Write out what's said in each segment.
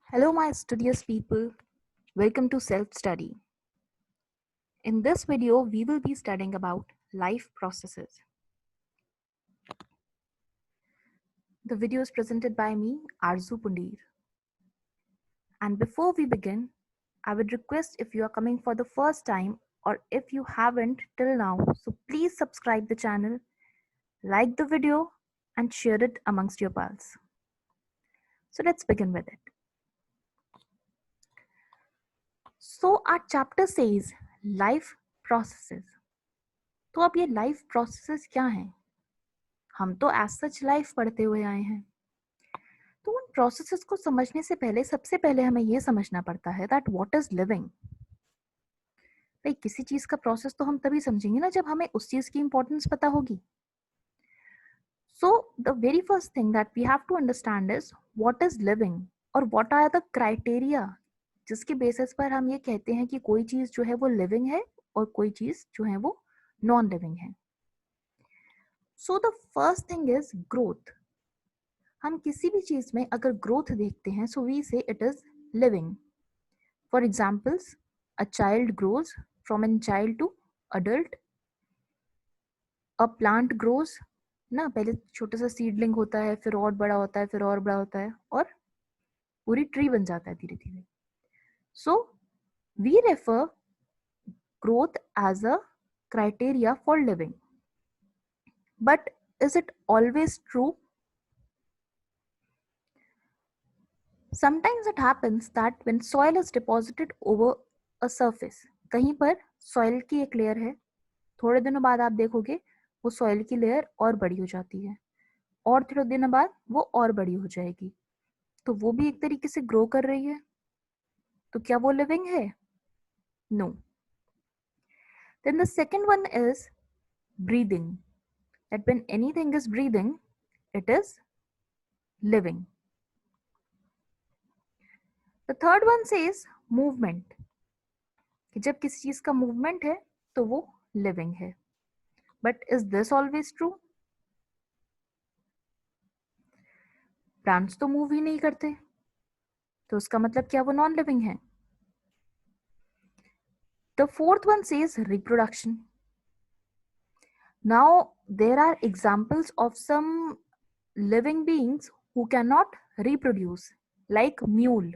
Hello, my studious people. Welcome to Self Study. In this video, we will be studying about life processes. The video is presented by me, Arzu Pundir. And before we begin, I would request if you are coming for the first time or if you haven't till now, so please subscribe the channel, like the video, and share it amongst your pals. So let's begin with it. So our chapter says life processes. तो अब ये life processes क्या हैं? हम तो as such life पढ़ते हुए आए हैं, तो उन प्रोसेसेस को समझने से पहले सबसे पहले हमें ये समझना पड़ता है दैट व्हाट इज लिविंग. भाई किसी चीज का प्रोसेस तो हम तभी समझेंगे ना जब हमें उस चीज की इंपॉर्टेंस पता होगी. So the very first thing that we have to understand is what is living और व्हाट आर द क्राइटेरिया जिसके बेसिस पर हम ये कहते हैं कि कोई चीज जो है वो लिविंग है और कोई चीज जो है वो नॉन लिविंग है. So the first thing is growth. हम किसी भी चीज में अगर ग्रोथ देखते हैं so we say it is living. For examples, a child grows from an child to adult. A plant grows ना, पहले छोटा सा सीडलिंग होता है, फिर और बड़ा होता है, फिर और बड़ा होता है और पूरी ट्री बन जाता है धीरे धीरे. So we refer growth as a criteria for living. But is it always true? Sometimes it happens that when soil is deposited over a surface, कहीं पर soil की एक लेयर है, थोड़े दिनों बाद आप देखोगे वो soil की लेयर और बड़ी हो जाती है और थोड़े दिनों बाद वो और बड़ी हो जाएगी, तो वो भी एक तरीके से ग्रो कर रही है. तो क्या वो लिविंग है? No. Then the second one is breathing. That when anything is breathing, it is living. The third one says movement. कि जब किसी चीज का मूवमेंट है तो वो लिविंग है. But is this always true? Plants तो मूव ही नहीं करते, तो उसका मतलब क्या वो नॉन लिविंग है? The fourth one says reproduction. Now there are examples of some living beings who can not reproduce, like mule.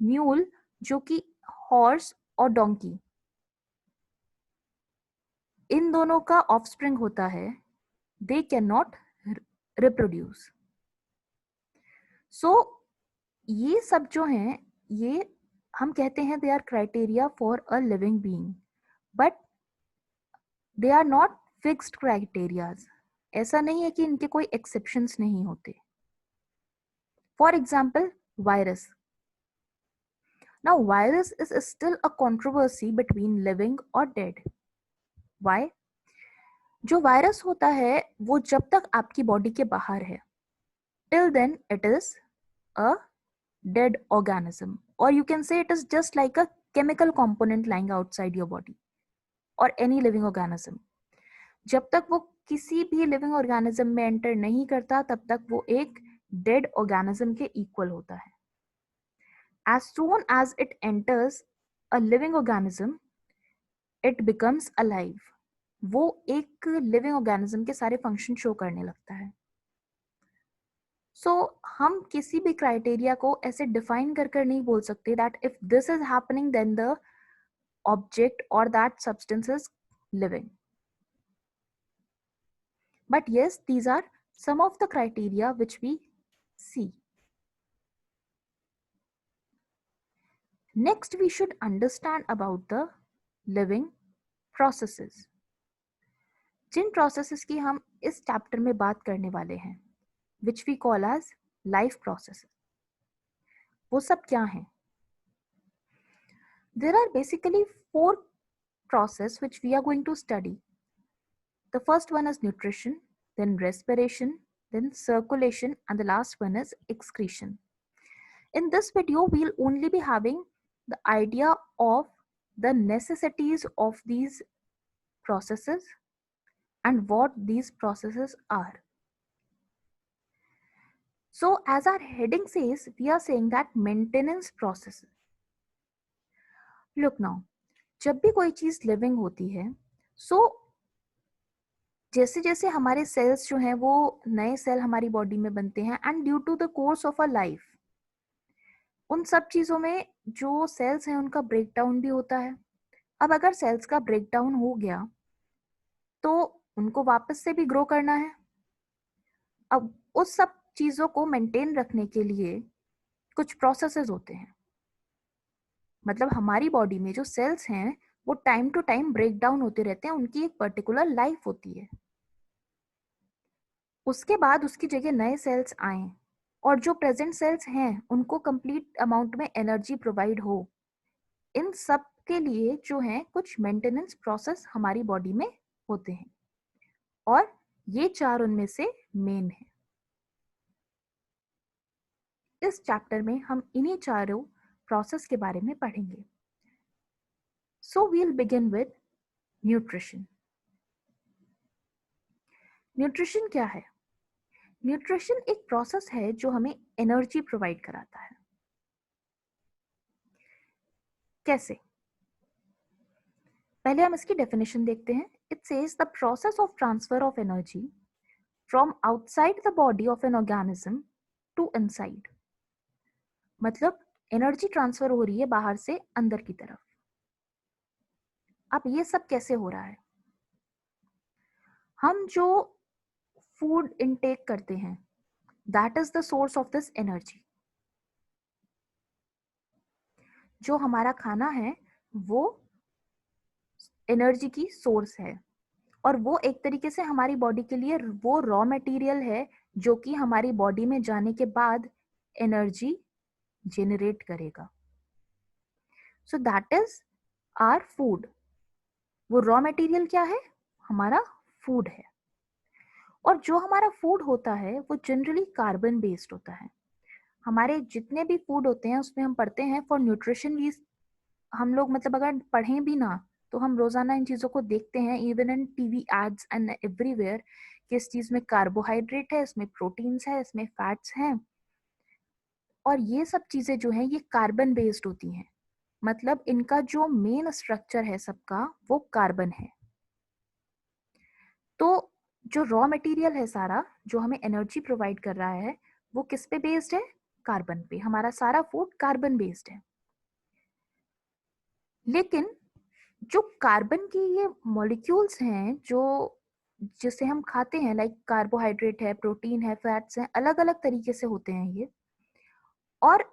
Mule जो कि हॉर्स और डोंकी, इन दोनों का ऑफस्प्रिंग होता है, they can not reproduce. So ये सब जो हैं ये हम कहते हैं they are criteria for a living being, but they are not fixed criterias. ऐसा नहीं है कि इनके कोई एक्सेप्शंस नहीं होते. For example virus. Now virus is still a controversy between living और डेड. व्हाई? जो वायरस होता है वो जब तक आपकी बॉडी के बाहर है, till then it is a dead organism, or you can say it is just like a chemical component lying outside your body or any living organism. जब तक वो किसी भी लिविंग ऑर्गेनिज्म में एंटर नहीं करता तब तक वो एक डेड ऑर्गेनिज्म के इक्वल होता है. as soon as it enters a living organism, it becomes alive. वो एक लिविंग ऑर्गेनिज्म के सारे फंक्शन शो करने लगता है. सो हम किसी भी क्राइटेरिया को ऐसे डिफाइन कर कर नहीं बोल सकते that if this is happening then the object और that substance is living. But yes, these are some of the criteria which we see. Next, we should understand about the living processes. जिन processes की हम इस chapter में बात करने वाले हैं, which we call as life processes, वो सब क्या हैं? There are basically 4 processes which we are going to study. The first one is nutrition, then respiration, then circulation, and the last one is excretion. In this video, we'll only be having the idea of the necessities of these processes and what these processes are. So as our heading says, we are saying that maintenance processes. Look now, जब भी कोई चीज living होती है, so जैसे जैसे हमारे sales जो हैं वो नए सेल हमारी बॉडी में बनते हैं and due to the course of a life उन सब चीजों में जो सेल्स हैं उनका ब्रेक डाउन भी होता है. अब अगर सेल्स का ब्रेक डाउन हो गया तो उनको वापस से भी ग्रो करना है. अब उस सब चीजों को मेंटेन रखने के लिए कुछ प्रोसेसेस होते हैं. मतलब हमारी बॉडी में जो सेल्स हैं वो time to time break down होते रहते हैं, उनकी एक पर्टिकुलर लाइफ होती है. उसके बाद उसकी जगह नए सेल्स आए और जो प्रेजेंट सेल्स हैं उनको कंप्लीट अमाउंट में एनर्जी प्रोवाइड हो. इन सब के लिए जो है कुछ मेंटेनेंस प्रोसेस हमारी बॉडी में होते हैं और ये चार उनमें से मेन है. इस चैप्टर में हम इन्हीं चारों प्रोसेस के बारे में पढ़ेंगे. So we'll begin with nutrition. Nutrition क्या है? न्यूट्रिशन एक प्रोसेस है जो हमें एनर्जी प्रोवाइड कराता है. कैसे? पहले हम इसकी डेफिनेशन देखते हैं. It says the process of transfer of energy from outside the body of an organism to inside. मतलब एनर्जी ट्रांसफर हो रही है बाहर से अंदर की तरफ. अब ये सब कैसे हो रहा है? हम जो फूड इनटेक करते हैं that is the source of this energy. जो हमारा खाना है वो एनर्जी की सोर्स है और वो एक तरीके से हमारी बॉडी के लिए वो रॉ मटेरियल है जो कि हमारी बॉडी में जाने के बाद एनर्जी जेनरेट करेगा. So that is our food. वो रॉ मटेरियल क्या है? हमारा फूड है. और जो हमारा फूड होता है वो जनरली कार्बन बेस्ड होता है. हमारे जितने भी फूड होते हैं उसमें हम पढ़ते हैं फॉर न्यूट्रिशन वी, हम लोग मतलब अगर पढ़ें भी ना तो हम रोजाना इन चीजों को देखते हैं even in TV ads and everywhere कि इस चीज में कार्बोहाइड्रेट है, इसमें प्रोटीन्स है, इसमें फैट्स हैं. और ये सब चीजें जो हैं ये कार्बन बेस्ड होती हैं. मतलब इनका जो मेन स्ट्रक्चर है सबका वो कार्बन है. तो जो रॉ मटेरियल है सारा जो हमें एनर्जी प्रोवाइड कर रहा है वो किस पे बेस्ड है? कार्बन पे. हमारा सारा फूड कार्बन बेस्ड है. लेकिन जो कार्बन की ये मॉलिक्यूल्स हैं जो जिसे हम खाते हैं लाइक कार्बोहाइड्रेट है, प्रोटीन है, फैट्स हैं, अलग अलग तरीके से होते हैं ये. और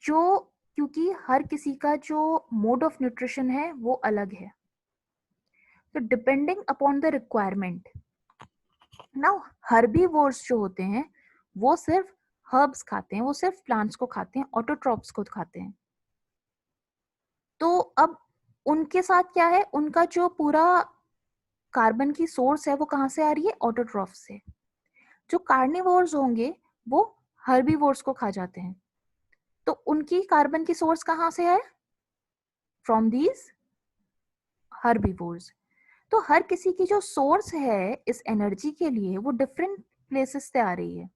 जो क्योंकि हर किसी का जो मोड ऑफ न्यूट्रिशन है वो अलग है तो depending upon the requirement. Now herbivores जो होते हैं वो सिर्फ हर्ब्स खाते हैं, वो सिर्फ प्लांट्स को खाते हैं, ऑटोट्रॉप्स को खाते हैं. तो अब उनके साथ क्या है? उनका जो पूरा कार्बन की सोर्स है वो कहाँ से आ रही है? ऑटोट्रॉफ से. जो कार्निवोर्स होंगे वो हर्बीवोर्स को खा जाते हैं. तो उनकी कार्बन की सोर्स कहाँ से है? From these herbivores. तो हर किसी की जो सोर्स है इस एनर्जी के लिए वो डिफरेंट प्लेसेस से आ रही है.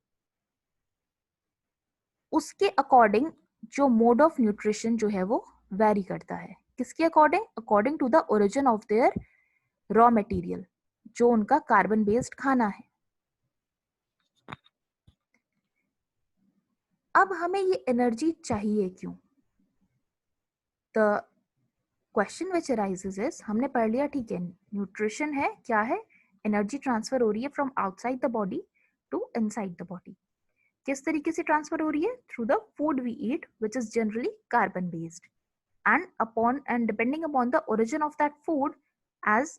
उसके अकॉर्डिंग जो मोड ऑफ न्यूट्रिशन जो है वो वेरी करता है. किसके according? According to the origin of their raw material जो उनका कार्बन बेस्ड खाना है. अब हमें ये एनर्जी चाहिए क्यों? The question which arises is, हमने पढ़ लिया ठीक है न्यूट्रिशन है क्या है? एनर्जी ट्रांसफर हो रही है from outside the body to inside the body. किस तरीके से ट्रांसफर हो रही है? Through the food we eat which is generally carbon based and depending upon the origin of that food as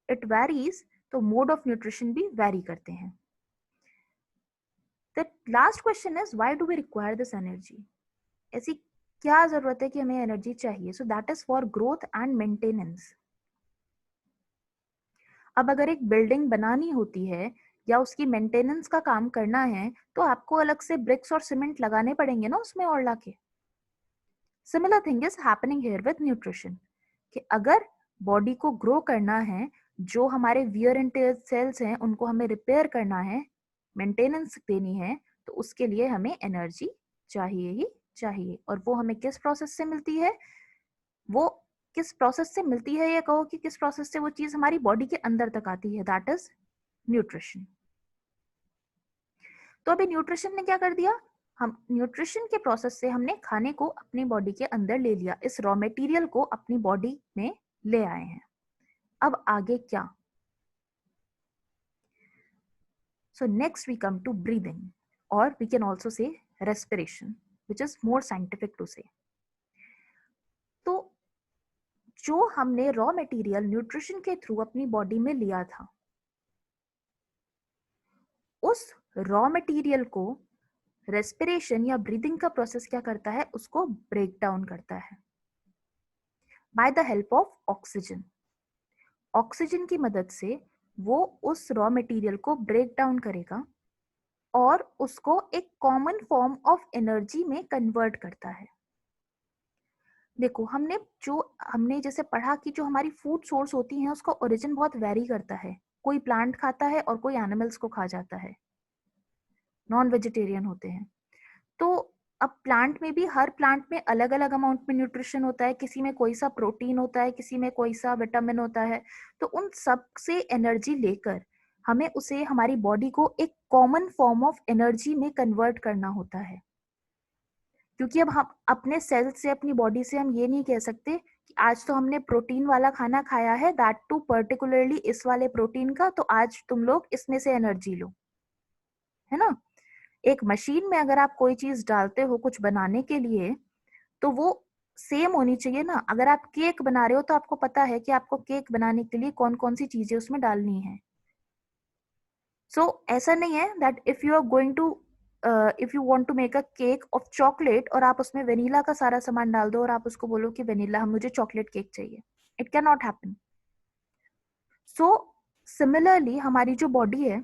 it varies तो mode of nutrition भी vary करते हैं. The last question is why do we require this energy? ऐसी क्या जरूरत है कि हमें एनर्जी चाहिए? So that is for growth and maintenance. अब अगर एक बिल्डिंग बनानी होती है या उसकी मेंटेनेंस का काम करना है तो आपको अलग से ब्रिक्स और सीमेंट लगाने पड़ेंगे ना उसमें और लाके। Similar thing is happening here with nutrition कि अगर बॉडी को ग्रो करना है, जो हमारे वियर एंड टेयर सेल्स हैं उनको हमें रिपेयर करना है, मेंटेनेंस देनी है, तो उसके लिए हमें एनर्जी चाहिए ही चाहिए। और वो हमें किस प्रोसेस से मिलती है? वो किस प्रोसेस से मिलती है, या कहो कि किस प्रोसेस से वो चीज हमारी बॉडी के अंदर तक आती है, दैट इज न्यूट्रिशन। तो अभी न्यूट्रिशन ने क्या कर दिया, हम न्यूट्रिशन के प्रोसेस से हमने खाने को अपनी बॉडी के अंदर ले लिया, इस रॉ मटेरियल को अपनी बॉडी में ले आए हैं। अब आगे क्या? So next we come to breathing, और we can also say respiration, which is more scientific to say. तो जो हमने रॉ मटेरियल न्यूट्रिशन के थ्रू अपनी बॉडी में लिया था, उस रॉ मटेरियल को रेस्पिरेशन या ब्रीदिंग का प्रोसेस क्या करता है, उसको ब्रेक डाउन करता है by the help of oxygen. Oxygen की मदद से वो उस रॉ मटेरियल को ब्रेक डाउन करेगा और उसको एक कॉमन फॉर्म ऑफ एनर्जी में कन्वर्ट करता है। देखो, हमने जैसे पढ़ा कि जो हमारी फूड सोर्स होती हैं उसका ओरिजिन बहुत वेरी करता है। कोई प्लांट खाता है और कोई एनिमल्स को खा जाता है, नॉन वेजिटेरियन होते हैं। तो अब प्लांट में भी, हर प्लांट में अलग अलग अमाउंट में न्यूट्रिशन होता है, किसी में कोई सा प्रोटीन होता है, किसी में कोई सा विटामिन होता है। तो उन सब से एनर्जी लेकर हमें उसे, हमारी बॉडी को एक कॉमन फॉर्म ऑफ एनर्जी में कन्वर्ट करना होता है। क्योंकि अब हम अपने सेल से, अपनी बॉडी से हम ये नहीं कह सकते कि आज तो हमने प्रोटीन वाला खाना खाया है, दैट टू पर्टिकुलरली इस वाले प्रोटीन का, तो आज तुम लोग इसमें से एनर्जी लो, है ना। एक मशीन में अगर आप कोई चीज डालते हो कुछ बनाने के लिए, तो वो सेम होनी चाहिए ना। अगर आप केक बना रहे हो तो आपको पता है कि आपको केक बनाने के लिए कौन कौन सी चीजें उसमें डालनी है। सो ऐसा नहीं है that if you are going to if you want to make a cake of chocolate और आप उसमें वेनिला का सारा सामान डाल दो और आप उसको बोलो कि वेनिला, मुझे चॉकलेट केक चाहिए, it can not happen. So similarly हमारी जो बॉडी है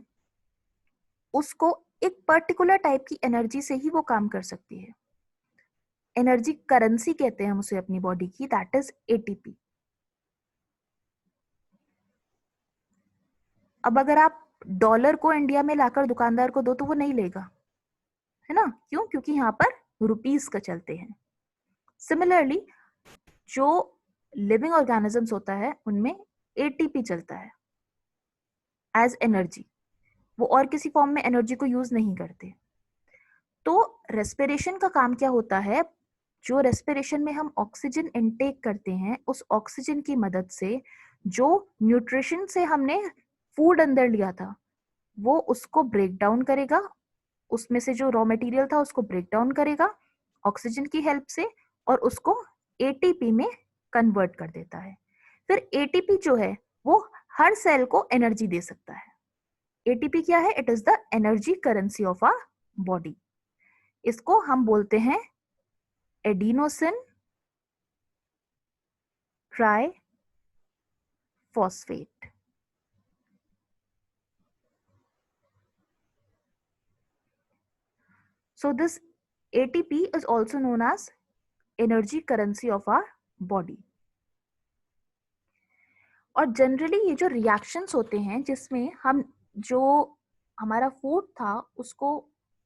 उसको एक पर्टिकुलर टाइप की एनर्जी से ही वो काम कर सकती है। एनर्जी करेंसी कहते हैं हम उसे अपनी बॉडी की, दैट इज एटीपी। अब अगर आप डॉलर को इंडिया में लाकर दुकानदार को दो तो वो नहीं लेगा, है ना। क्यों? क्योंकि यहाँ पर रुपीस का चलते हैं। सिमिलरली जो लिविंग ऑर्गेनिजम्स होता है उनमें एटीपी चलता है एज एनर्जी, वो और किसी फॉर्म में एनर्जी को यूज नहीं करते। तो रेस्पिरेशन का काम क्या होता है, जो रेस्पिरेशन में हम ऑक्सीजन इनटेक करते हैं, उस ऑक्सीजन की मदद से जो न्यूट्रिशन से हमने फूड अंदर लिया था वो उसको ब्रेक डाउन करेगा, उसमें से जो रॉ मटेरियल था उसको ब्रेक डाउन करेगा ऑक्सीजन की हेल्प से, और उसको एटीपी में कन्वर्ट कर देता है। फिर एटीपी जो है वो हर सेल को एनर्जी दे सकता है। एटीपी क्या है? It is the energy currency of our body. इसको हम बोलते हैं adenosine tri phosphate. So this ATP is also known as energy currency of our body. और जनरली ये जो रिएक्शंस होते हैं जिसमें हम जो हमारा फूड था उसको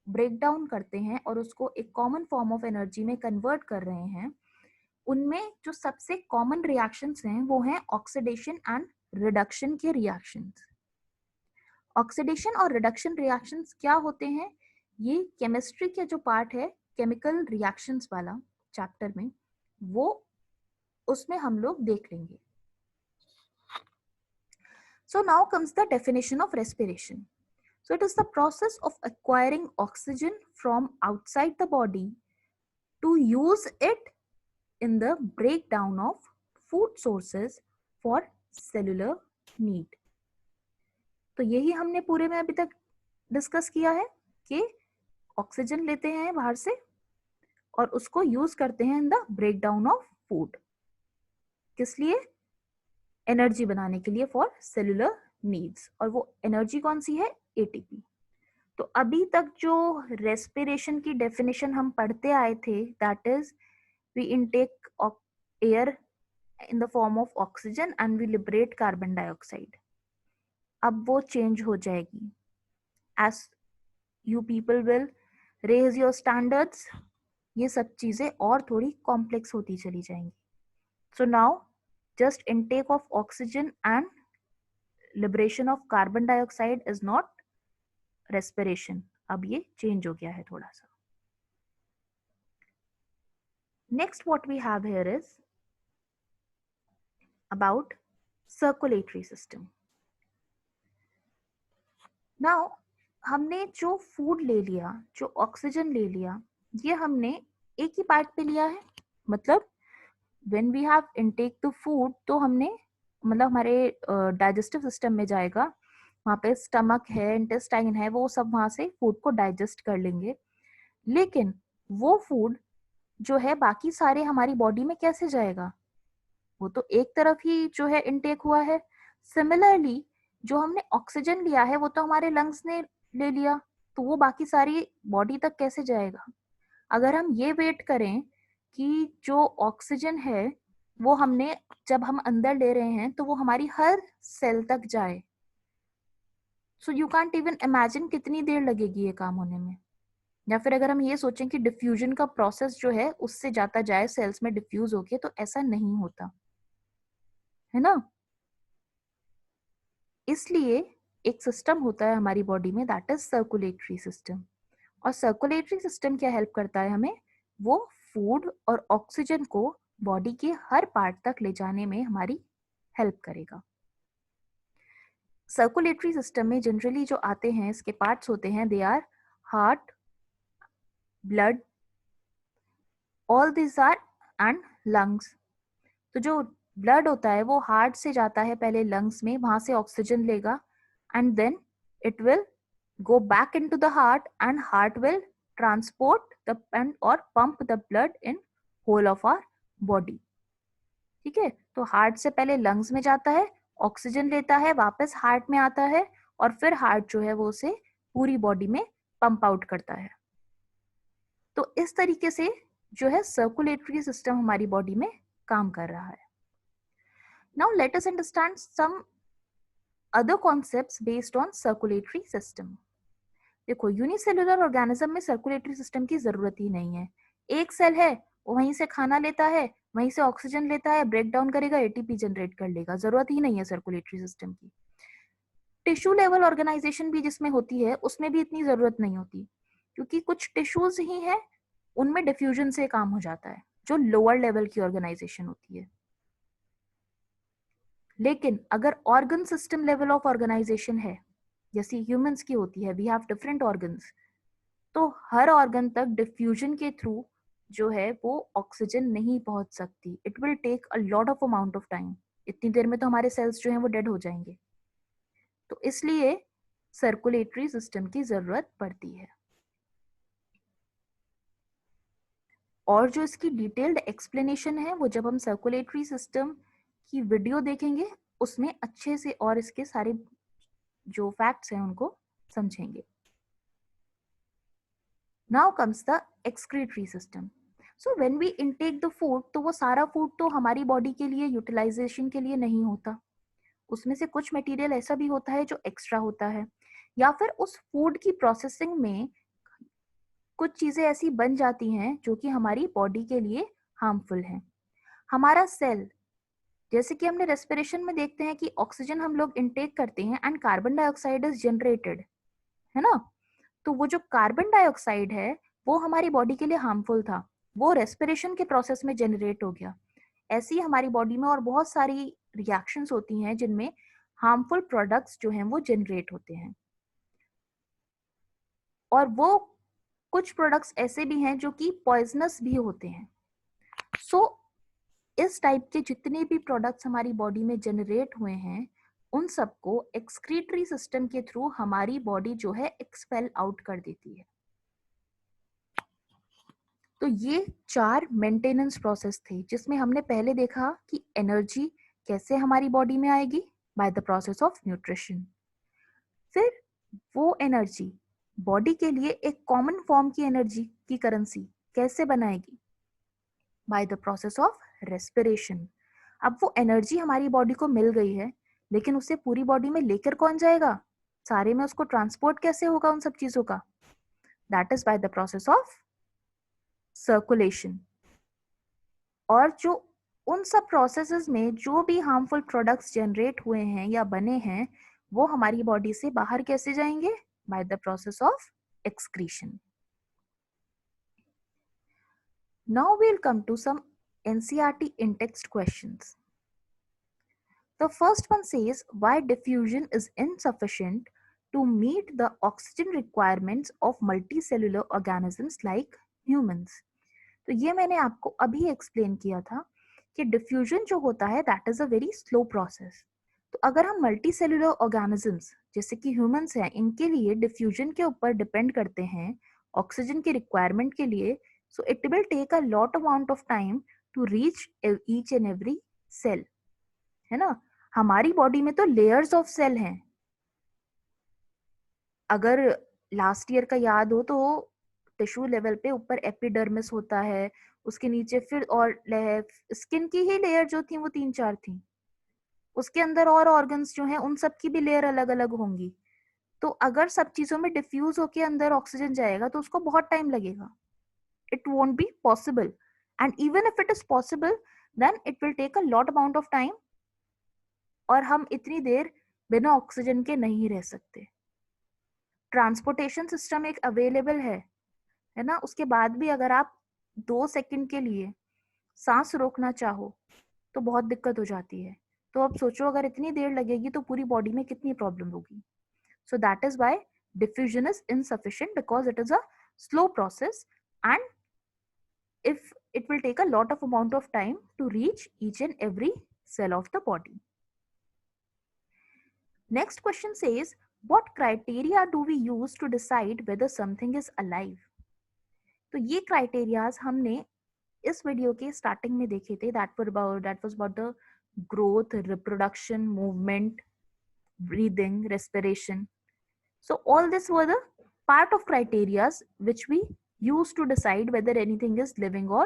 ब्रेक डाउन करते हैं और उसको एक कॉमन फॉर्म ऑफ एनर्जी में कन्वर्ट कर रहे हैं, उनमें जो सबसे कॉमन रिएक्शंस हैं वो हैं ऑक्सीडेशन एंड रिडक्शन के रिएक्शंस। ऑक्सीडेशन और रिडक्शन रिएक्शंस क्या होते हैं, ये केमिस्ट्री के जो पार्ट है केमिकल रिएक्शंस वाला चैप्टर में, वो उसमें हम लोग देख लेंगे। So now comes the definition of respiration. So it is the process of acquiring oxygen from outside the body to use it in the breakdown of food sources for cellular need. तो यही हमने पूरे में अभी तक discuss किया है कि ऑक्सीजन लेते हैं बाहर से और उसको यूज करते हैं in the breakdown of food. किस लिए? एनर्जी बनाने के लिए, फॉर सेलुलर नीड्स। और वो एनर्जी कौन सी है? एटीपी। तो अभी तक जो रेस्पिरेशन की डेफिनेशन हम पढ़ते आए थे, that is we intake air in the form of oxygen and we liberate carbon dioxide. अब वो चेंज हो जाएगी as you people will raise your standards, ये सब चीजें और थोड़ी कॉम्प्लेक्स होती चली जाएंगी। So now just intake of oxygen and liberation of carbon dioxide is not respiration. अब ये change हो गया है थोड़ा सा. Next what we have here is about circulatory system. Now हमने जो फूड ले लिया, जो ऑक्सीजन ले लिया, ये हमने एक ही पार्ट पे लिया है. मतलब when we have intake the food तो हमने मतलब हमारे डाइजेस्टिव सिस्टम में जाएगा, वहाँ पे स्टमक है, इंटेस्टाइन है, वो सब वहाँ से फूड को डाइजेस्ट कर लेंगे. लेकिन वो फूड जो है बाकी सारे हमारी बॉडी में कैसे जाएगा? वो तो एक तरफ ही जो है इनटेक हुआ है. सिमिलरली जो हमने ऑक्सीजन लिया है वो तो हमारे लंग्स ने ले लिया, तो वो बाकी सारी बॉडी तक कैसे जाएगा? अगर हम ये वेट करें कि जो ऑक्सीजन है वो हमने जब हम अंदर ले रहे हैं तो वो हमारी हर सेल तक जाए, so you can't even imagine कितनी देर लगेगी ये काम होने में. या फिर अगर हम ये सोचें कि डिफ्यूजन का प्रोसेस जो है उससे जाता जाए सेल्स में डिफ्यूज होके, तो ऐसा नहीं होता है ना. इसलिए एक सिस्टम होता है हमारी बॉडी में, दैट इज सर्कुलेटरी सिस्टम. और सर्कुलेटरी सिस्टम क्या हेल्प करता है हमें? वो फूड और ऑक्सीजन को बॉडी के हर पार्ट तक ले जाने में हमारी हेल्प करेगा. सर्कुलेटरी सिस्टम में जनरली जो आते हैं इसके पार्ट्स होते हैं, they are heart, blood, all this are and lungs. तो जो ब्लड होता है वो हार्ट से जाता है पहले लंग्स में, वहां से ऑक्सीजन लेगा and then it will go back into the heart and heart will transport the and or pump the blood in whole of our body. ठीक है, तो हार्ट से पहले लंग्स में जाता है, ऑक्सीजन लेता है, वापस हार्ट में आता है और फिर हार्ट जो है वो उसे पूरी बॉडी में पंप आउट करता है. तो इस तरीके से जो है सर्कुलेटरी सिस्टम हमारी बॉडी में काम कर रहा है. Now let us understand some other concepts based on circulatory system. देखो, यूनिसेलुलर ऑर्गेनिज्म में सर्कुलेटरी सिस्टम की जरूरत ही नहीं है. एक सेल है, वो वहीं से खाना लेता है, वहीं से ऑक्सीजन लेता है, ब्रेक डाउन करेगा, एटीपी जनरेट कर लेगा. जरूरत ही नहीं है सर्कुलेटरी सिस्टम की. टिश्यू लेवल ऑर्गेनाइजेशन भी जिसमें होती है उसमें भी इतनी जरूरत नहीं होती, क्योंकि कुछ टिश्यूज ही है उनमें डिफ्यूजन से काम हो जाता है, जो लोअर लेवल की ऑर्गेनाइजेशन होती है. लेकिन अगर organ system level of organisation है, जैसी ह्यूमंस की होती है, वी हैव डिफरेंट ऑर्गन्स, तो हर ऑर्गन तक डिफ्यूजन के थ्रू जो है वो ऑक्सीजन नहीं पहुंच सकती. It will take a lot of amount of time. इतनी देर में तो हमारे सेल्स जो हैं वो डेड हो जाएंगे. तो इसलिए सर्कुलेटरी सिस्टम की जरूरत पड़ती है. और जो इसकी डिटेल्ड एक्सप्लेनेशन है वो जब हम सर्कुलेटरी सिस्टम की वीडियो देखेंगे उसमें अच्छे से और इसके सारे जो फैक्ट्स हैं उनको समझेंगे. Now comes the excretory system. So when we intake the food, तो वो सारा फूड तो हमारी बॉडी के लिए यूटिलाइजेशन के लिए नहीं होता. उसमें से कुछ मटेरियल ऐसा भी होता है जो एक्स्ट्रा होता है, या फिर उस फूड की प्रोसेसिंग में कुछ चीजें ऐसी बन जाती हैं जो कि हमारी बॉडी के लिए हार्मफुल हैं. हमारा सेल, जैसे कि हमने रेस्पिरेशन में देखते हैं कि ऑक्सीजन हम लोग इनटेक करते हैं and carbon dioxide is generated, है ना. तो वो जो कार्बन डाइऑक्साइड है वो हमारी बॉडी के लिए हार्मफुल था, वो रेस्पिरेशन के प्रोसेस में जनरेट हो गया. ऐसी ही हमारी बॉडी में और बहुत सारी रिएक्शंस होती हैं जिनमें हार्मफुल प्रोडक्ट्स जो हैं वो जनरेट होते हैं. और वो कुछ प्रोडक्ट्स ऐसे भी हैं जो कि पॉइजनस भी होते हैं. सो इस टाइप के जितने भी प्रोडक्ट्स हमारी बॉडी में जनरेट हुए हैं उन सबको एक्सक्रीटरी सिस्टम के थ्रू हमारी बॉडी जो है एक्सपेल आउट कर देती है. तो ये 4 मेंटेनेंस प्रोसेस थे जिसमें हमने पहले देखा कि एनर्जी कैसे हमारी बॉडी में आएगी, by the process of nutrition. फिर वो एनर्जी बॉडी के लिए एक कॉमन फॉर्म की एनर्जी की करेंसी कैसे बनाएगी? By the process of respiration. अब वो एनर्जी हमारी बॉडी को मिल गई है, लेकिन उसे पूरी बॉडी में लेकर कौन जाएगा? सारे में उसको ट्रांसपोर्ट कैसे होगा उन सब चीजों का? That is by the process of circulation. और जो उन सब प्रोसेसेस में जो भी हार्मफुल प्रोडक्ट्स जनरेट हुए हैं या बने हैं, वो हमारी बॉडी से बाहर कैसे जाएंगे? By the process of excretion. Now we'll come to some NCERT in-text questions. The first one says why diffusion is insufficient to meet the oxygen requirements of multicellular organisms like humans. तो ये मैंने आपको अभी explain किया था कि diffusion जो होता है that is a very slow process. तो अगर हम मल्टी सेलुलर ऑर्गेनिजम्स जैसे कि ह्यूमंस हैं, इनके लिए डिफ्यूजन के ऊपर डिपेंड करते हैं ऑक्सीजन की रिक्वायरमेंट के लिए, so it will take a lot amount of time to reach each and every cell, है ना। हमारी बॉडी में तो लेयर्स ऑफ सेल हैं। अगर लास्ट ईयर का याद हो तो टिश्यू लेवल पे ऊपर एपिडर्मिस होता है, उसके नीचे फिर और स्किन की ही लेयर जो थी वो 3-4 थी, उसके अंदर और ऑर्गन्स जो हैं उन सब की भी लेयर अलग अलग होंगी। तो अगर सब चीजों में डिफ्यूज होके अंदर ऑक्सीजन जाएगा तो उसको बहुत टाइम लगेगा। It won't be possible, and even if it is possible then it will take a lot amount of time, और हम इतनी देर बिना ऑक्सीजन के नहीं रह सकते। ट्रांसपोर्टेशन सिस्टम एक अवेलेबल है ना, उसके बाद भी अगर आप 2 सेकंड के लिए सांस रोकना चाहो तो बहुत दिक्कत हो जाती है। तो अब सोचो अगर इतनी देर लगेगी तो पूरी बॉडी में कितनी प्रॉब्लम होगी। सो that is why diffusion is insufficient because it is a slow process and if it will take a lot of amount of time to reach each and every cell of the body. Next question says, what criteria do we use to decide whether something is alive? तो ये criterias हमने इस video के starting में देखे थे। That was about the growth, reproduction, movement, breathing, respiration. So all this were the part of criterias which we use to decide whether anything is living or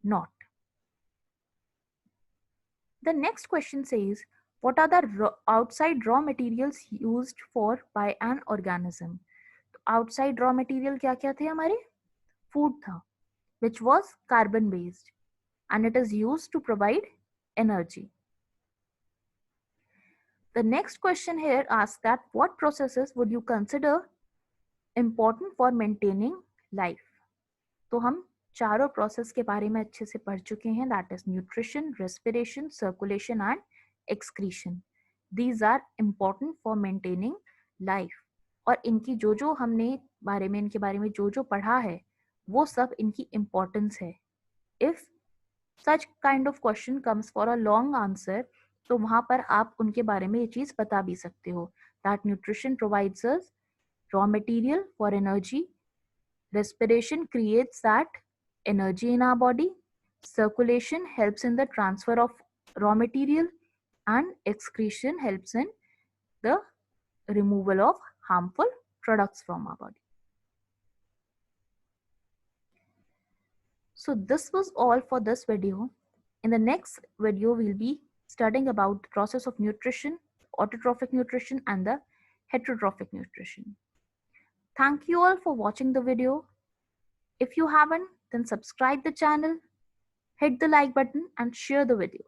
not. The next question says, what are the outside raw materials used for by an organism? Outside raw material क्या क्या थे हमारे? Food था, which was carbon based, and it is used to provide energy. The next question here asks that what processes would you consider important for maintaining life? तो हम चारों process के बारे में अच्छे से पढ़ चुके हैं, that is nutrition, respiration, circulation and excretion. These are important for maintaining life. और इनकी जो हमने इनके बारे में जो पढ़ा है वो सब इनकी इम्पोर्टेंस है. If such kind of question comes for a long answer तो वहां पर आप उनके बारे में ये चीज बता भी सकते हो, that nutrition provides us raw material for energy, respiration creates that energy in our body, circulation helps in the transfer of raw material, and excretion helps in the removal of harmful products from our body. So this was all for this video. In the next video, we'll be studying about the process of nutrition, autotrophic nutrition and the heterotrophic nutrition. Thank you all for watching the video. If you haven't, then subscribe the channel, hit the like button and share the video.